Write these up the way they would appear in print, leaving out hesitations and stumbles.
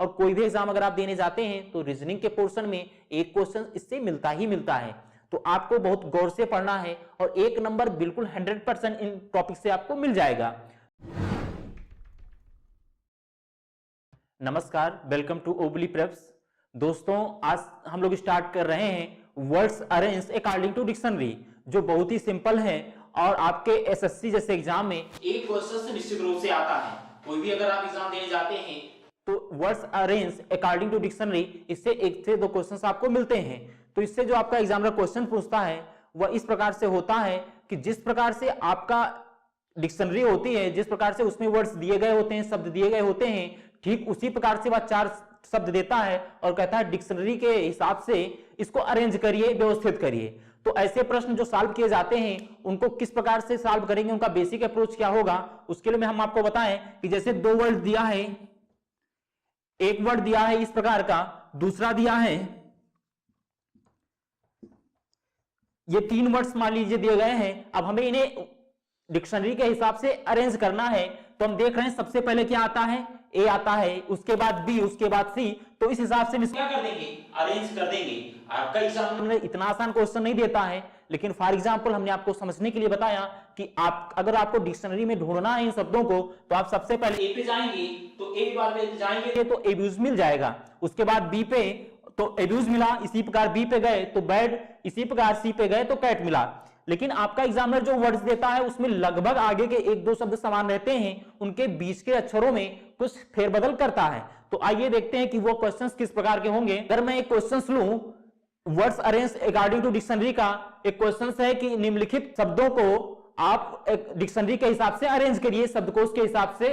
और कोई भी एग्जाम अगर आप देने जाते हैं तो रीजनिंग के पोर्शन में एक क्वेश्चन इससे मिलता ही मिलता है। तो आपको बहुत गौर से पढ़ना है और 1 नंबर बिल्कुल 100% इन टॉपिक से आपको मिल जाएगा। नमस्कार, वेलकम टू ओबली प्रेप्स। दोस्तों, आज हम लोग स्टार्ट कर रहे हैं words arrange according to dictionary, जो बहुत ही सिंपल है और आपके एसएससी जैसे एग्जाम में एक क्वेश्चन निश्चित रूप से आता है। कोई भी अगर आप एग्जाम देने जाते हैं तो words arrange according to dictionary, इससे 1 से 2 क्वेश्चंस आपको मिलते हैं। तो इससे जो आपका एग्जामिनर क्वेश्चन पूछता है वह इस प्रकार से होता है कि जिस प्रकार से आपका डिक्शनरी होती है, जिस प्रकार से उसमें वर्ड्स दिए गए होते हैं, शब्द दिए गए होते हैं, ठीक उसी प्रकार से वह 4 शब्द देता है और कहता है डिक्शनरी के हिसाब से इसको अरेंज करिए, व्यवस्थित करिए। तो ऐसे प्रश्न जो सॉल्व किए जाते हैं उनको किस प्रकार से सॉल्व करेंगे, उनका बेसिक अप्रोच क्या होगा, उसके लिए हम आपको बताएं कि जैसे 2 वर्ड दिया है, एक वर्ड दिया है इस प्रकार का, दूसरा दिया है, ये 3 वर्ड्स मान लीजिए दिए गए हैं। अब हमें इन्हें डिक्शनरी के हिसाब से अरेंज करना है। तो हम देख रहे हैं सबसे पहले क्या आता है, ए आता है, उसके बाद बी, उसके बाद सी। तो इस हिसाब से क्या कर देंगे, अरेंज कर देंगे। आपका एग्जाम में इतना आसान क्वेश्चन नहीं देता है, लेकिन फॉर एग्जांपल हमने आपको समझने के लिए बताया कि आप अगर आपको डिक्शनरी में ढूंढना है इन शब्दों को तो आप सबसे पहले ए पे जाएंगे, तो ए बार पे जाएंगे तो एब्यूज मिल जाएगा। उसके बाद बी पे तो एब्यूज मिला, इसी प्रकार बी पे गए तो बैड, इसी प्रकार सी पे गए तो कैट मिला। लेकिन आपका एग्जामिनर जो वर्ड्स देता है उसमें लगभग आगे के 1-2 शब्द समान रहते हैं, उनके बीच के अक्षरों में कुछ फेरबदल करता है। तो आइए देखते हैं कि वो क्वेश्चंस किस प्रकार के होंगे। अगर मैं एक क्वेश्चंस लूं words arrange according to dictionary का, एक क्वेश्चंस है कि निम्नलिखित शब्दों को आप एक डिक्शनरी के हिसाब से अरेंज करिए, शब्दकोश के हिसाब से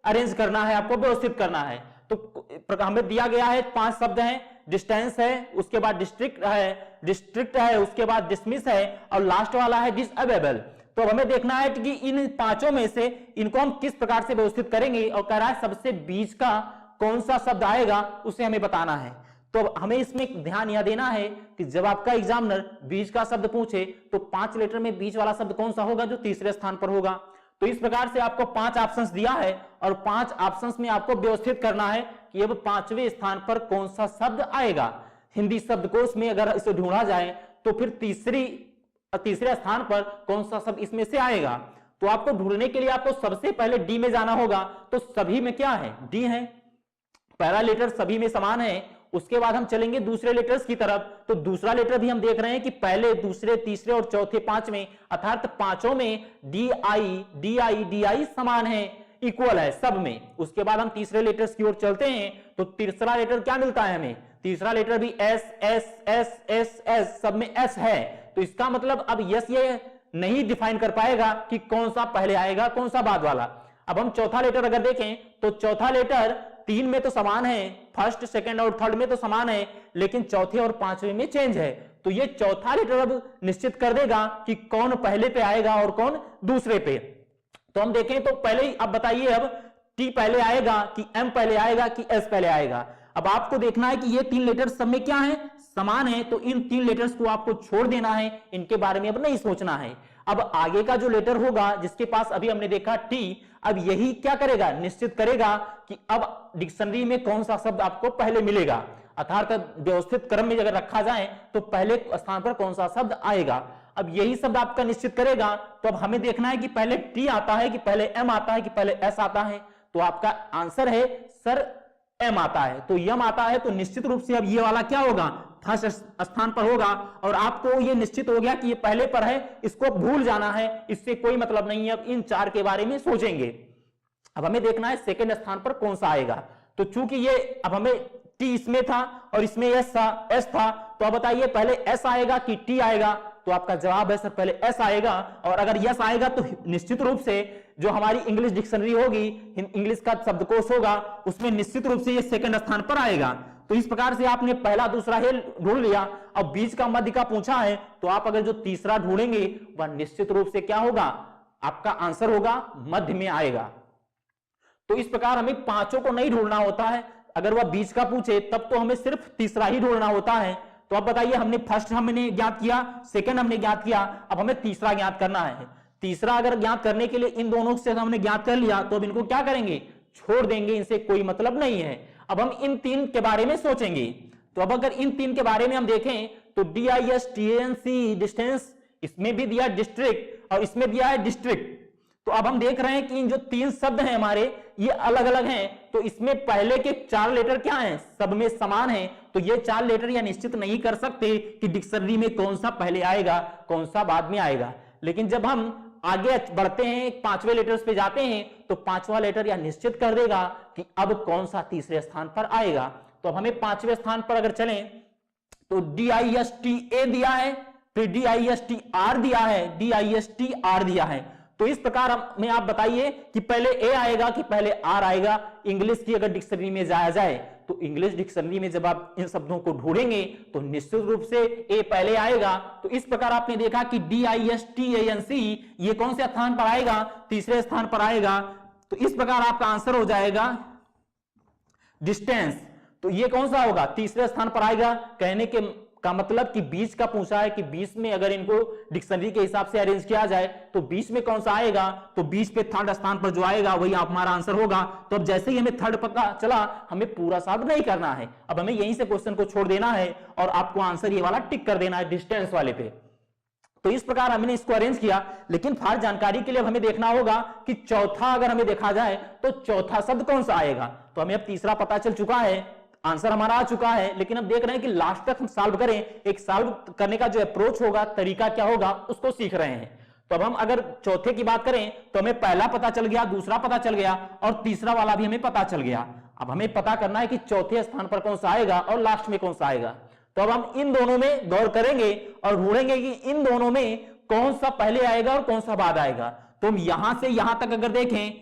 अरेंज करना है, आपको व्यवस्थित करना है। तो हमें दिया गया है 5 शब्द हैं, डिस्टेंस है, उसके बाद डिस्ट्रिक्ट है, उसके बाद डिसमिस है और लास्ट वाला है डिसअवेबल। तो हमें देखना है कि इन 5 में से इनको हम किस प्रकार से व्यवस्थित करेंगे और कह रहा है सबसे बीच का कौन सा शब्द आएगा उसे हमें बताना है। तो हमें इसमें ध्यान यह देना है कि जब आपका एग्जामिनर बीच का शब्द पूछे तो 5 लेटर में बीच वाला शब्द कौन सा होगा, जो तीसरे स्थान पर होगा। तो इस प्रकार से आपको 5 ऑप्शंस दिया है और 5 ऑप्शंस में आपको व्यवस्थित करना है कि अब 5वें स्थान पर कौन सा शब्द आएगा। हिंदी शब्दकोश में अगर इसे ढूंढा जाए तो फिर तीसरे स्थान पर कौन सा शब्द इसमें से आएगा। तो आपको ढूंढने के लिए आपको सबसे पहले डी में जाना होगा। तो सभी में क्या है, डी है, पहला लेटर सभी में समान है। उसके बाद हम चलेंगे दूसरे लेटर्स की तरफ। तो दूसरा लेटर भी हम देख रहे हैं कि पहले, दूसरे, तीसरे और चौथे 5वें, अर्थात 5 में डी आई समान है, इक्वल है सब में। उसके बाद हम तीसरे लेटर्स की ओर चलते हैं तो तीसरा लेटर क्या मिलता है हमें, तीसरा लेटर भी S S S S S, सब में एस है। तो इसका मतलब अब यस ये नहीं डिफाइन कर पाएगा कि कौन सा पहले आएगा कौन सा बाद वाला। अब हम चौथा लेटर अगर देखें तो चौथा लेटर 3 में तो समान है, फर्स्ट, सेकंड और थर्ड में तो समान है, लेकिन चौथे और 5वें में चेंज है। तो ये चौथा लेटर अब निश्चित कर देगा कि कौन पहले पे आएगा और कौन दूसरे पे। तो हम देखें तो पहले ही अब बताइए, अब टी पहले आएगा कि एम पहले आएगा कि एस पहले आएगा। अब आपको देखना है कि ये 3 लेटर्स सब में क्या है, समान है। तो इन 3 लेटर्स को आपको छोड़ देना है, इनके बारे में अब नहीं सोचना है। अब आगे का जो लेटर होगा जिसके पास अभी हमने देखा टी, अब यही क्या करेगा, निश्चित करेगा कि अब डिक्शनरी में कौन सा शब्द आपको पहले मिलेगा, अर्थात व्यवस्थित क्रम में अगर रखा जाए तो पहले स्थान पर कौन सा शब्द आएगा। अब यही शब्द आपका निश्चित करेगा। तो अब हमें देखना है कि पहले टी आता है कि पहले एम आता है कि पहले एस आता है। तो आपका आंसर है सर एम आता है। तो यम आता है तो निश्चित रूप से अब ये वाला क्या होगा, फर्स्ट स्थान पर होगा। और आपको ये निश्चित हो गया कि ये पहले पर है, इसको भूल जाना है, इससे कोई मतलब नहीं है। अब इन 4 के बारे में सोचेंगे। अब हमें देखना है सेकंड स्थान पर कौन सा आएगा। तो चूंकि ये अब हमें टी इसमें था और इसमें एस था, तो अब बताइए पहले एस आएगा कि टी आएगा। तो आपका जवाब है सर पहले एस आएगा। और अगर यस आएगा तो निश्चित रूप से जो हमारी इंग्लिश डिक्शनरी होगी, इंग्लिश का शब्दकोश होगा, उसमें निश्चित रूप से ये सेकंड स्थान पर आएगा। तो इस प्रकार से आपने पहला दूसरा है ढूंढ लिया। अब बीच का मध्य का पूछा है तो आप अगर जो तीसरा ढूंढेंगे वह निश्चित रूप से क्या होगा, आपका आंसर होगा मध्य में आएगा। तो इस प्रकार हमें 5 को नहीं ढूंढना होता है। अगर वह बीच का पूछे तब तो हमें सिर्फ तीसरा ही ढूंढना होता है। तो अब बताइए, हमने फर्स्ट हमने ज्ञात किया, सेकंड हमने ज्ञात किया, अब हमें तीसरा ज्ञात करना है। तीसरा अगर ज्ञात करने के लिए इन दोनों से हमने ज्ञात कर लिया तो अब इनको क्या करेंगे, छोड़ देंगे, इनसे कोई मतलब नहीं है। अब हम इन तीन के बारे में सोचेंगे। तो अब अगर इन तीन के बारे में हम देखें तो DISTANC डिस्टेंस, इसमें भी दिया डिस्ट्रिक्ट और इसमें दिया है डिस्ट्रिक्ट। तो अब हम देख रहे हैं कि इन जो तीन शब्द हैं हमारे ये अलग अलग हैं, तो इसमें पहले के 4 लेटर क्या हैं, सब में समान हैं। तो ये 4 लेटर या निश्चित नहीं कर सकते कि डिक्शनरी में कौन सा पहले आएगा कौन सा बाद में आएगा। लेकिन जब हम आगे बढ़ते हैं 5वें लेटर्स पे जाते हैं तो 5वां लेटर यह निश्चित कर देगा कि अब कौन सा तीसरे स्थान पर आएगा। तो अब हमें 5वें स्थान पर अगर चलें तो DISTA दिया है, फिर DISTR दिया है, DISTR दिया है। तो इस प्रकार में आप बताइए कि पहले ए आएगा कि पहले आर आएगा। इंग्लिश की अगर डिक्शनरी में जाया जाए तो इंग्लिश डिक्शनरी में जब आप इन शब्दों को ढूंढेंगे तो निश्चित रूप से ए पहले आएगा। तो इस प्रकार आपने देखा कि DISTANC ये कौन से स्थान पर आएगा, तीसरे स्थान पर आएगा। तो इस प्रकार आपका आंसर हो जाएगा डिस्टेंस। तो ये कौन सा होगा, तीसरे स्थान पर आएगा। कहने के का मतलब कि बीच का पूछा है कि बीच में अगर इनको डिक्शनरी के हिसाब से अरेंज किया जाए तो बीच में कौन सा आएगा, तो बीच पे थर्ड स्थान पर जो आएगा वही हमारा आंसर होगा। तो अब जैसे ही हमें थर्ड पता चला हमें पूरा सॉल्व नहीं करना है, अब हमें यहीं से क्वेश्चन को छोड़ देना है और आपको आंसर ये वाला टिक कर देना है डिस्टेंस वाले पे। तो इस प्रकार हमने इसको अरेंज किया। लेकिन फार जानकारी के लिए हमें देखना होगा कि चौथा अगर हमें देखा जाए तो चौथा शब्द कौन सा आएगा। तो हमें अब तीसरा पता चल चुका है, आंसर हमारा आ चुका है, लेकिन अब देख रहे हैं कि लास्ट तक हम सॉल्व करें, एक सॉल्व करने का जो अप्रोच होगा, तरीका क्या होगा उसको सीख रहे हैं। तो अब हम अगर चौथे की बात करें तो हमें पहला पता चल गया, दूसरा पता चल गया और तीसरा वाला भी हमें पता चल गया। अब हमें पता करना है कि चौथे स्थान पर कौन सा आएगा और लास्ट में कौन सा आएगा। तो अब हम इन दोनों में गौर करेंगे और ढूंढेंगे कि इन दोनों में कौन सा पहले आएगा और कौन सा बाद आएगा। तो हम यहां से यहां तक अगर देखें,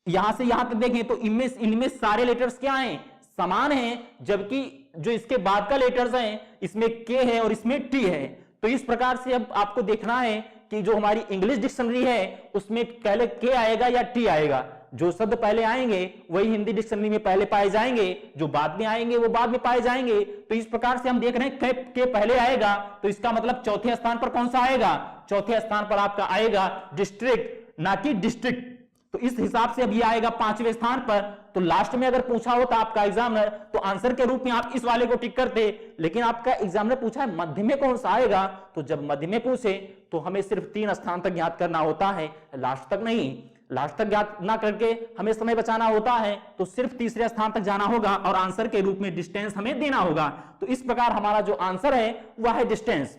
यहां से यहां तक देखें तो इनमें सारे लेटर्स क्या हैं, समान हैं, जबकि जो इसके बाद का लेटर्स हैं इसमें के है और इसमें टी है। तो इस प्रकार से अब आपको देखना है कि जो हमारी इंग्लिश डिक्शनरी है उसमें पहले के आएगा या टी आएगा। जो शब्द पहले आएंगे वही हिंदी डिक्शनरी में पहले पाए जाएंगे, जो बाद में आएंगे वो बाद में पाए जाएंगे। तो इस प्रकार से हम देख रहे हैं के पहले आएगा, तो इसका मतलब चौथे स्थान पर कौन सा आएगा, चौथे स्थान पर आपका आएगा डिस्ट्रिक्ट, ना कि डिस्ट्रिक्ट। तो इस हिसाब से अब ये आएगा 5वें स्थान पर। तो लास्ट में अगर पूछा होता आपका एग्जामिनर तो आंसर के रूप में आप इस वाले को टिक करते, लेकिन आपका एग्जामिनर पूछा है मध्य में कौन सा आएगा। तो जब मध्य में पूछे तो हमें सिर्फ 3 स्थान तक ज्ञात करना होता है, लास्ट तक नहीं। लास्ट तक ज्ञात ना करके हमें समय बचाना होता है, तो सिर्फ तीसरे स्थान तक जाना होगा और आंसर के रूप में डिस्टेंस हमें देना होगा। तो इस प्रकार हमारा जो आंसर है वह है डिस्टेंस।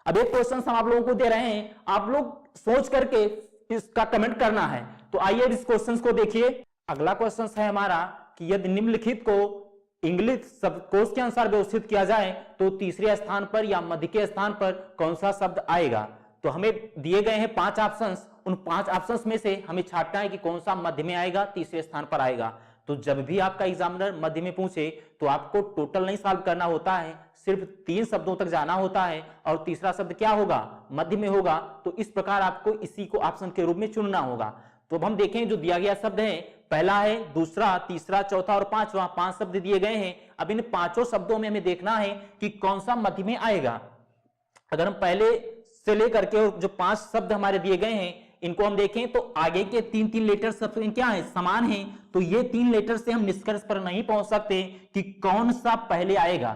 अब एक क्वेश्चन हम आप लोगों को दे रहे हैं, आप लोग सोच करके इसका कमेंट करना है। तो आइए इस क्वेश्चन को देखिए। अगला क्वेश्चन है हमारा कि यदि निम्नलिखित को इंग्लिश शब्दकोश के अनुसार व्यवस्थित किया जाए तो तीसरे स्थान पर या मध्य के स्थान पर कौन सा शब्द आएगा। तो हमें दिए गए हैं 5 ऑप्शंस, उन 5 ऑप्शंस में से हमें छांटना है कि कौन सा मध्य में आएगा, तीसरे स्थान पर आएगा। तो जब भी आपका एग्जामिनर मध्य में पूछे तो आपको टोटल नहीं सॉल्व करना होता है, सिर्फ 3 शब्दों तक जाना होता है और तीसरा शब्द क्या होगा, मध्य में होगा। तो इस प्रकार आपको इसी को ऑप्शन के रूप में चुनना होगा। तो अब हम देखें जो दिया गया शब्द है, पहला है, दूसरा, तीसरा, चौथा और पांचवा, 5 शब्द दिए गए हैं। अब इन 5 शब्दों में हमें देखना है कि कौन सा मध्य में आएगा। अगर हम पहले से लेकर के जो 5 शब्द हमारे दिए गए हैं इनको हम देखें तो आगे के 3 लेटर शब्द क्या है, समान हैं। तो ये 3 लेटर से हम निष्कर्ष पर नहीं पहुंच सकते कि कौन सा पहले आएगा,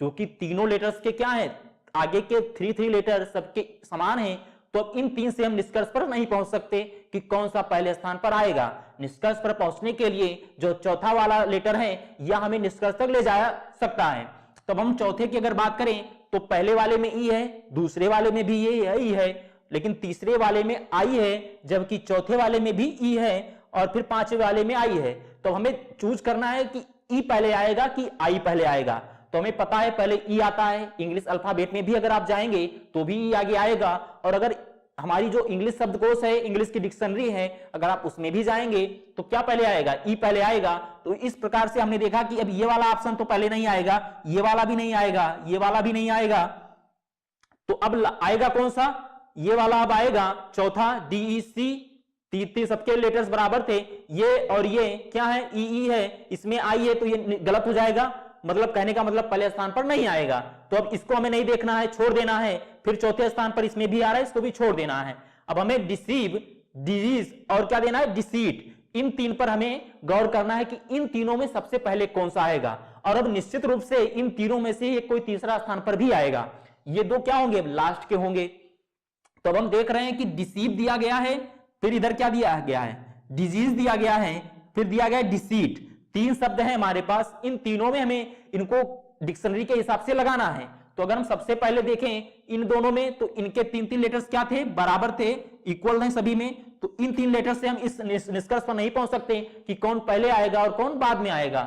क्योंकि तीनों लेटर्स के क्या है, आगे के 3 लेटर सबके समान हैं। तो अब इन 3 से हम निष्कर्ष पर नहीं पहुंच सकते कि कौन सा पहले स्थान पर आएगा। निष्कर्ष पर पहुंचने के लिए जो चौथा वाला लेटर है यह हमें निष्कर्ष तक ले जा सकता है। तब हम चौथे की अगर बात करें तो पहले वाले में ई है, दूसरे वाले में भी ये ई है, लेकिन तीसरे वाले में आई है, जबकि चौथे वाले में भी ई है और फिर 5वें वाले में आई है। तो हमें चूज करना है कि ई पहले आएगा कि आई पहले आएगा। तो हमें पता है पहले ई आता है, इंग्लिश अल्फाबेट में भी अगर आप जाएंगे तो भी ई आगे आएगा। और अगर हमारी जो इंग्लिश शब्दकोश है, इंग्लिश की डिक्शनरी है, अगर आप उसमें भी जाएंगे तो क्या पहले आएगा, ई पहले आएगा। तो इस प्रकार से हमने देखा कि अब ये वाला ऑप्शन तो पहले नहीं आएगा, ये वाला भी नहीं आएगा, ये वाला भी नहीं आएगा। तो अब आएगा कौन सा, ये वाला अब आएगा चौथा, DEC। 3 सबके लेटर्स बराबर थे, ये और ये क्या है, EE है, इसमें आई है, तो ये गलत हो जाएगा। मतलब कहने का मतलब पहले स्थान पर नहीं आएगा। तो अब इसको हमें नहीं देखना है, छोड़ देना है। फिर चौथे स्थान पर इसमें भी आ रहा है, इसको भी छोड़ देना है। अब हमें डिसीव, डिजीज और क्या देना है, डिसीट, इन तीन पर हमें गौर करना है कि इन तीनों में सबसे पहले कौन सा आएगा, और अब निश्चित रूप से इन तीनों में से कोई तीसरा स्थान पर भी आएगा। ये दो क्या होंगे, लास्ट के होंगे। तो अब हम देख रहे हैं कि डिसीव दिया गया है, फिर इधर क्या दिया गया है, डिजीज दिया गया है, फिर दिया गया है डिसीट। तीन शब्द हैं हमारे पास, इन तीनों में हमें इनको डिक्शनरी के हिसाब से लगाना है। तो अगर हम सबसे पहले देखें इन दोनों में, तो इनके तीन तीन लेटर्स क्या थे, बराबर थे, इक्वल हैं सभी में। तो इन तीन लेटर से हम इस निष्कर्ष पर नहीं पहुंच सकते कि कौन पहले आएगा और कौन बाद में आएगा।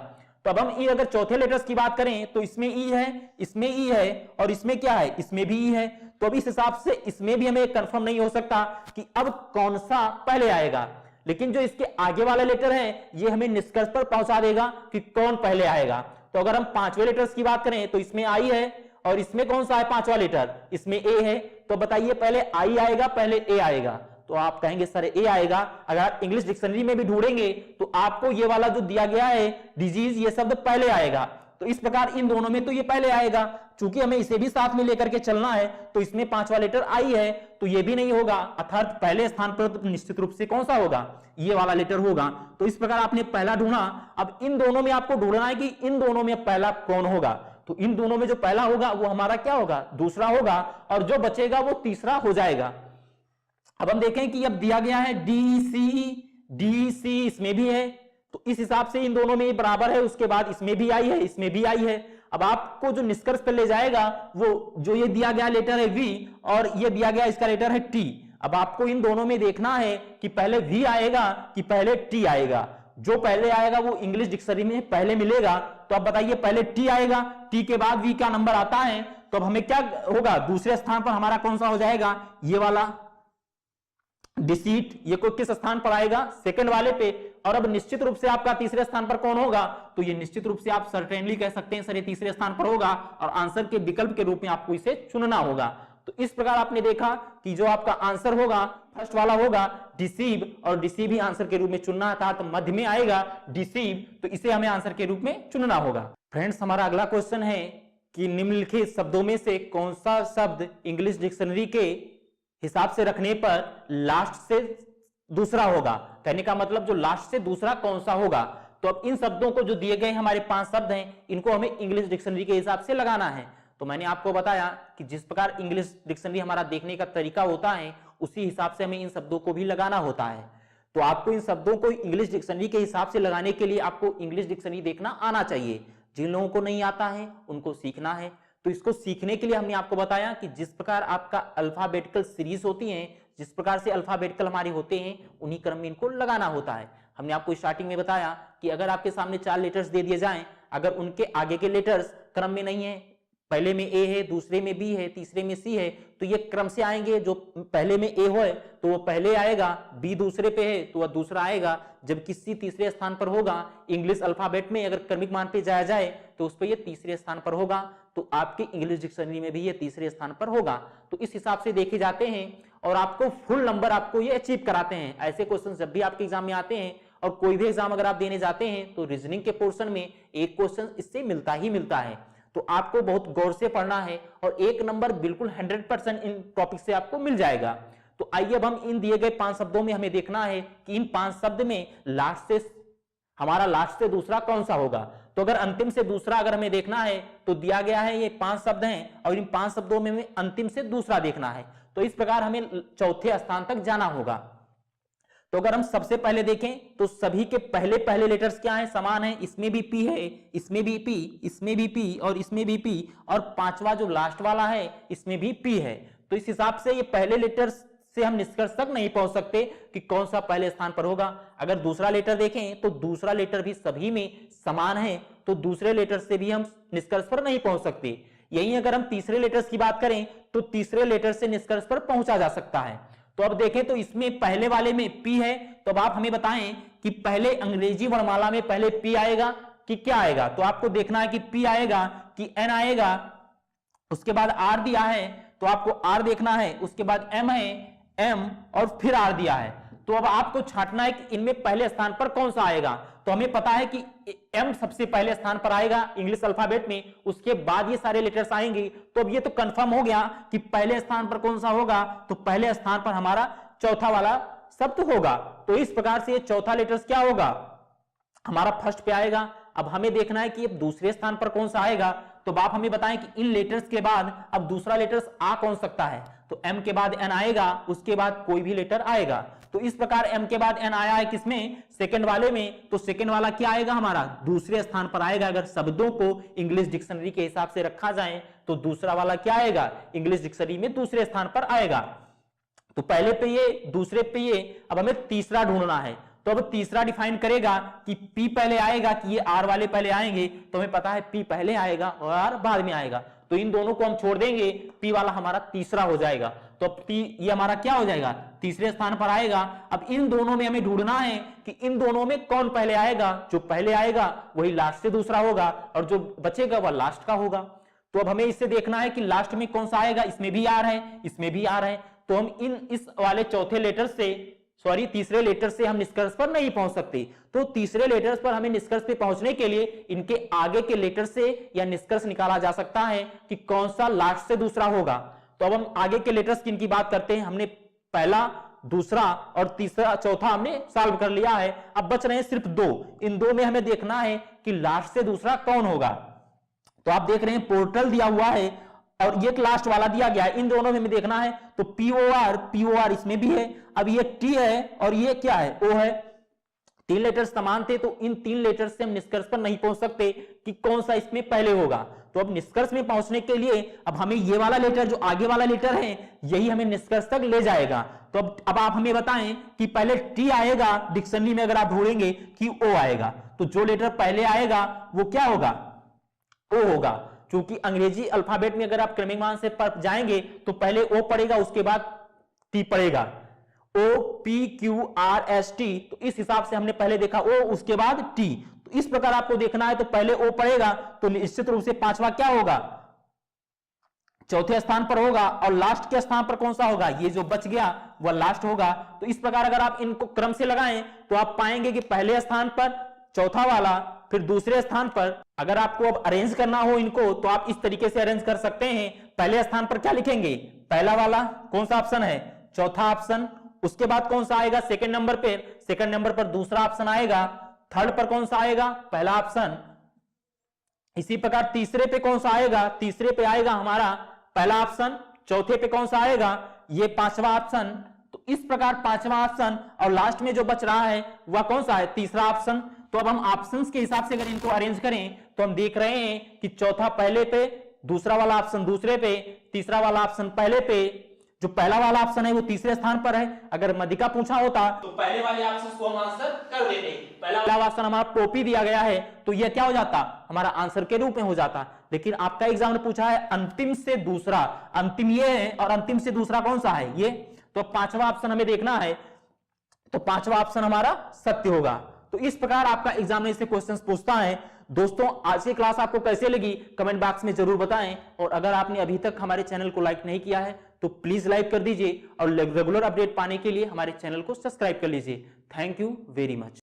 तो अब हम अगर चौथे लेटर्स की बात करें तो इसमें ई है, इसमें ई है, और इसमें क्या है, इसमें भी ई है। तो अब इस हिसाब से इसमें भी हमें कंफर्म नहीं हो सकता कि अब कौन सा पहले आएगा, लेकिन जो इसके आगे वाला लेटर है ये हमें निष्कर्ष पर पहुंचा देगा कि कौन पहले आएगा। तो अगर हम पांचवें लेटर्स की बात करें तो इसमें आई है, और इसमें कौन सा है पांचवा लेटर, इसमें ए है। तो बताइए पहले आई आएगा पहले ए आएगा? तो आप कहेंगे सर ए आएगा। अगर आप इंग्लिश डिक्शनरी में भी ढूंढेंगे तो आपको ये वाला जो दिया गया है डिजीज, ये शब्द पहले आएगा। तो इस प्रकार इन दोनों में तो ये पहले आएगा, चूंकि हमें इसे भी साथ में लेकर के चलना है तो इसमें पांचवा लेटर आई है, तो ये भी नहीं होगा। अर्थात पहले स्थान पर निश्चित रूप से कौन सा होगा, ये वाला लेटर होगा। तो इस प्रकार आपने पहला ढूंढा। अब इन दोनों में आपको ढूंढना है कि इन दोनों में पहला कौन होगा। तो इन दोनों में जो पहला होगा वो हमारा क्या होगा, दूसरा होगा, और जो बचेगा वो तीसरा हो जाएगा। अब हम देखें कि अब दिया गया है डी सी, इसमें भी है, तो इस हिसाब से इन दोनों में बराबर है। उसके बाद इसमें भी आई है, इसमें भी आई है। अब आपको जो निष्कर्ष पर ले जाएगा वो जो ये दिया गया लेटर है वी, और ये दिया गया इसका लेटर है टी। अब आपको इन दोनों में देखना है कि पहले वी आएगा कि पहले टी आएगा। जो पहले आएगा वो इंग्लिश डिक्शनरी में पहले मिलेगा। तो अब बताइए पहले टी आएगा, टी के बाद वी का नंबर आता है, तो अब हमें क्या होगा, दूसरे स्थान पर हमारा कौन सा हो जाएगा, ये वाला डिसीट। ये कोई किस स्थान पर आएगा, सेकंड वाले पे। और अब निश्चित रूप से आपका तीसरे स्थान पर कौन होगा, तो ये निश्चित रूप से आप सर्टेनली कह सकते हैं सर ये तीसरे स्थान पर होगा, और आंसर के विकल्प के रूप में आपको इसे चुनना होगा। तो इस प्रकार आपने देखा कि जो आपका आंसर होगा फर्स्ट वाला होगा डिसीव, और डिसीव ही आंसर के रूप में चुनना था, तो मध्य में आएगा डिसीव, तो इसे हमें आंसर के रूप में चुनना होगा। फ्रेंड्स, हमारा अगला क्वेश्चन है कि निम्नलिखित शब्दों में से कौन सा शब्द इंग्लिश डिक्शनरी के हिसाब से रखने पर लास्ट से दूसरा होगा। कहने का मतलब जो लास्ट से दूसरा कौन सा होगा। तो अब इन शब्दों को जो दिए गए हमारे 5 शब्द हैं, इनको हमें इंग्लिश डिक्शनरी के हिसाब से लगाना है। तो मैंने आपको बताया कि जिस प्रकार इंग्लिश डिक्शनरी हमारा देखने का तरीका होता है उसी हिसाब से हमें इन शब्दों को भी लगाना होता है। तो आपको इन शब्दों को इंग्लिश डिक्शनरी के हिसाब से लगाने के लिए आपको इंग्लिश डिक्शनरी देखना आना चाहिए। जिन लोगों को नहीं आता है उनको सीखना है। तो इसको सीखने के लिए हमने आपको बताया कि जिस प्रकार आपका अल्फाबेटिकल सीरीज होती है, जिस प्रकार से अल्फाबेटिकल हमारे होते हैं, उन्हीं क्रम में इनको लगाना होता है। हमने आपको स्टार्टिंग में बताया कि अगर आपके सामने 4 लेटर्स दे दिए जाएं, अगर उनके आगे के लेटर्स क्रम में नहीं है, पहले में ए है, दूसरे में बी है, तीसरे में सी है, तो ये क्रम से आएंगे। जो पहले में ए हो तो वो पहले आएगा, बी दूसरे पे है तो वह दूसरा आएगा, जबकि सी तीसरे स्थान पर होगा। इंग्लिश अल्फाबेट में अगर क्रमिक मान पे जाया जाए तो उस पर ये तीसरे स्थान पर होगा, तो आपकी इंग्लिश डिक्शनरी में भी ये तीसरे स्थान पर होगा। तो इस हिसाब से देखे जाते हैं और आपको फुल नंबर आपको ये अचीव कराते हैं। ऐसे क्वेश्चन जब भी आपके एग्जाम में आते हैं और कोई भी एग्जाम अगर आप देने जाते हैं तो रीजनिंग के पोर्शन में एक क्वेश्चन इससे मिलता ही मिलता है। तो आपको बहुत गौर से पढ़ना है और एक नंबर बिल्कुल 100% इन टॉपिक से आपको मिल जाएगा। तो आइए अब हम इन दिए गए 5 शब्दों में हमें देखना है कि इन 5 शब्द में हमारा लास्ट से दूसरा कौन सा होगा। तो अगर अंतिम से दूसरा अगर हमें देखना है तो दिया गया है ये 5 शब्द हैं और इन 5 शब्दों में हमें अंतिम से दूसरा देखना है। तो इस प्रकार हमें चौथे स्थान तक जाना होगा। तो अगर हम सबसे पहले देखें तो सभी के पहले पहले लेटर्स क्या हैं, समान है। इसमें भी पी है, इसमें भी पी, इसमें भी पी और इसमें भी पी, और पांचवा जो लास्ट वाला है इसमें भी पी है। तो इस हिसाब से ये पहले लेटर्स से हम निष्कर्ष तक नहीं पहुंच सकते कि कौन सा पहले स्थान पर होगा। अगर दूसरा लेटर देखें तो दूसरा लेटर भी सभी में समान है, तो दूसरे लेटर से भी हम निष्कर्ष पर नहीं पहुंच सकते। यही अगर हम तीसरे लेटर्स की बात करें तो तीसरे लेटर से निष्कर्ष पर पहुंचा जा सकता है। तो अब देखें तो इसमें पहले वाले में पी है, तो अब आप हमें बताएं कि पहले अंग्रेजी वर्णमाला में पहले पी आएगा कि क्या आएगा। तो आपको देखना है कि पी आएगा कि एन आएगा, उसके बाद आर दिया है तो आपको आर देखना है, उसके बाद एम है, एम और फिर आर दिया है। तो अब आपको छांटना है कि इनमें पहले स्थान पर कौन सा आएगा। तो हमें पता है कि एम सबसे पहले स्थान पर आएगा इंग्लिश अल्फाबेट में, उसके बाद ये सारे लेटर्स आएंगे। तो अब ये तो कंफर्म हो गया कि पहले स्थान पर कौन सा होगा। तो पहले स्थान पर हमारा चौथा वाला सप्त होगा। तो इस प्रकार से ये चौथा लेटर्स क्या होगा, हमारा फर्स्ट पे आएगा। अब हमें देखना है कि अब दूसरे स्थान पर कौन सा आएगा, तो आप हमें बताएं कि इन लेटर्स के बाद अब दूसरा लेटर्स आ कौन सकता है। तो एम के बाद एन आएगा, उसके बाद कोई भी लेटर आएगा। तो इस प्रकार एम के बाद एन आया है किसमें, सेकंड वाले में। तो सेकंड वाला क्या आएगा, हमारा दूसरे स्थान पर आएगा। अगर शब्दों को इंग्लिश डिक्शनरी के हिसाब से रखा जाए तो दूसरा वाला क्या आएगा, इंग्लिश डिक्शनरी में दूसरे स्थान पर आएगा। तो पहले पे ये, दूसरे पे ये, अब हमें तीसरा ढूंढना है। तो अब तीसरा डिफाइन करेगा कि पी पहले आएगा कि ये आर वाले पहले आएंगे। तो हमें पता है पी पहले आएगा और आर बाद में आएगा। तो इन दोनों को हम छोड़ देंगे, पी वाला हमारा तीसरा हो जाएगा। तो पी ये हमारा क्या हो जाएगा, तीसरे स्थान पर आएगा। अब इन दोनों में हमें ढूंढना है कि इन दोनों में कौन पहले आएगा। जो पहले आएगा वही लास्ट से दूसरा होगा और जो बचेगा वह लास्ट का होगा। तो अब हमें इससे देखना है कि लास्ट में कौन सा आएगा, इसमें भी आर है, इसमें भी आर है। तो हम इस वाले चौथे लेटर से, सॉरी तीसरे लेटर से हम निष्कर्ष पर नहीं पहुंच सकते। तो तीसरे लेटर्स पर हमें निष्कर्ष पे पहुंचने के लिए इनके आगे के लेटर से या निष्कर्ष निकाला जा सकता है कि कौन सा लास्ट से दूसरा होगा। तो अब हम आगे के लेटर्स किन की बात करते हैं, हमने पहला, दूसरा और तीसरा, चौथा हमने सॉल्व कर लिया है। अब बच रहे हैं सिर्फ दो। इन दो में हमें देखना है कि लास्ट से दूसरा कौन होगा। तो आप देख रहे हैं पोर्टल दिया हुआ है और ये लास्ट वाला दिया गया है। इन दोनों में हमें देखना है। तो पीओआर इसमें भी है। अब ये टी है और ये क्या है, ओ है। तीन लेटर्स समान थे, तो इन तीन लेटर्स से हम निष्कर्ष पर नहीं पहुंच सकते कि कौन सा इसमें पहले होगा। तो अब निष्कर्ष में पहुंचने के लिए अब हमें ये वाला लेटर, जो आगे वाला लेटर है, यही हमें निष्कर्ष तक ले जाएगा। तो अब आप हमें बताएं कि पहले टी आएगा डिक्शनरी में, अगर आप ढूंढेंगे कि ओ आएगा। तो जो लेटर पहले आएगा वो क्या होगा, ओ होगा। क्योंकि अंग्रेजी अल्फाबेट में अगर आप क्रमिकमान से जाएंगे तो पहले ओ पड़ेगा, उसके बाद टी पड़ेगा, O P Q R S T. तो इस हिसाब से हमने पहले देखा ओ, उसके बाद टी। तो इस प्रकार आपको देखना है। तो पहले ओ पड़ेगा तो निश्चित रूप से पांचवा क्या होगा, चौथे स्थान पर होगा। और लास्ट के स्थान पर कौन सा होगा, ये जो बच गया वह लास्ट होगा। तो इस प्रकार अगर आप इनको क्रम से लगाएं तो आप पाएंगे कि पहले स्थान पर चौथा वाला, फिर दूसरे स्थान पर। अगर आपको अब अरेंज करना हो इनको तो आप इस तरीके से अरेंज कर सकते हैं। पहले स्थान पर क्या लिखेंगे, पहला वाला कौन सा ऑप्शन है, चौथा ऑप्शन। उसके बाद कौन सा आएगा सेकंड नंबर पे, सेकंड नंबर पर दूसरा ऑप्शन आएगा। थर्ड पर कौन सा आएगा, पहला ऑप्शन। इसी प्रकार तीसरे पे कौन सा आएगा, तीसरे पे आएगा हमारा पहला ऑप्शन। चौथे पे कौन सा आएगा, ये पांचवा ऑप्शन। तो इस प्रकार पांचवा ऑप्शन और लास्ट में जो बच रहा है वह कौन सा है, तीसरा ऑप्शन। तो अब हम ऑप्शंस के हिसाब से अगर इनको अरेंज करें तो हम देख रहे हैं कि चौथा पहले पे, दूसरा वाला ऑप्शन दूसरे पे, तीसरा वाला ऑप्शन पहले पे। जो पहला वाला ऑप्शन है वो तीसरे स्थान पर है। अगर मदिका पूछा होता तो पहले वाले ऑप्शन को हम आंसर कर देते। पहला वाला ऑप्शन हमारा पोपी दिया गया है तो यह क्या हो जाता, हमारा आंसर के रूप में हो जाता। लेकिन आपका एग्जाम ने पूछा है अंतिम से दूसरा, अंतिम ये है और अंतिम से दूसरा कौन सा है, ये। तो पांचवा ऑप्शन हमें देखना है। तो पांचवा ऑप्शन हमारा सत्य होगा। तो इस प्रकार आपका एग्जाम में इससे क्वेश्चंस पूछता है। दोस्तों आज की क्लास आपको कैसे लगी कमेंट बॉक्स में जरूर बताएं। और अगर आपने अभी तक हमारे चैनल को लाइक नहीं किया है तो प्लीज लाइक कर दीजिए और रेगुलर अपडेट पाने के लिए हमारे चैनल को सब्सक्राइब कर लीजिए। Thank you very much.